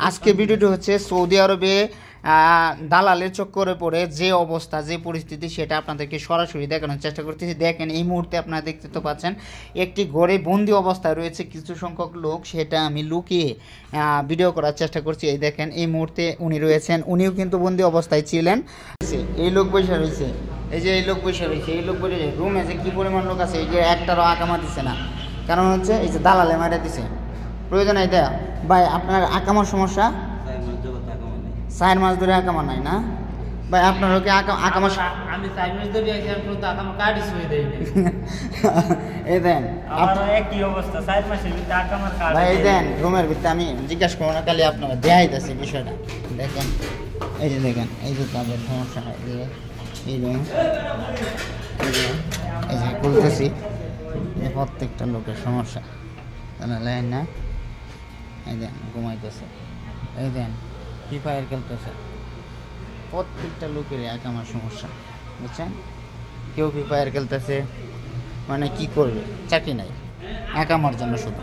আজকে ভিডিওটি হচ্ছে সৌদি আরবে দালালের চক্করে পড়ে যে অবস্থা, যে পরিস্থিতি, সেটা আপনাদেরকে সরাসরি দেখানোর চেষ্টা করতেছি। দেখেন, এই মুহূর্তে আপনারা দেখতে তো পাচ্ছেন একটি ঘরে বন্দি অবস্থায় রয়েছে কিছু সংখ্যক লোক, সেটা আমি লুকিয়ে ভিডিও করার চেষ্টা করছি। এই দেখেন, এই মুহূর্তে উনি রয়েছেন, উনিও কিন্তু বন্দি অবস্থায় ছিলেন। এই লোক বসে রয়েছে, এই যে এই লোক বসে রয়েছে, এই লোক বসে রুমে যে কী পরিমাণ লোক আছে, এই যে একটারও আকামা দিচ্ছে না, কারণ হচ্ছে এই যে দালালে মারা দিছে। প্রয়োজন এটা ভাই, আপনার আকামার সমস্যা 4 মাস ধরে আকামা নাই না ভাই? আপনারও কি আকামা? আমি 4 মাস ধরে আকামা কার্ডই ছুঁয়ে দেই না। এই দেন একই অবস্থা, 4 মাসের ভিতরে আকামার কার্ড ভাই। এই দেন রুমের ভিতরে, আমি জিজ্ঞাসা করবো না, খালি আপনারা দেখাইতেছি বিষয়টা। দেখেন, এই যে দেখেন, এই যে তাদের সমস্যা, এই যে খুলতেছি, প্রত্যেকটা লোকের সমস্যা জানালেন না। এই দেন ঘুমাইতেছে, এই দেন ফ্রি ফায়ার খেলতেছে, প্রত্যেকটা লোকের আকামার সমস্যা, বুঝছেন? কেউ ফ্রি ফায়ার খেলতেছে, মানে কি করবে, চাকরি নাই, আকামার জন্য শুধু।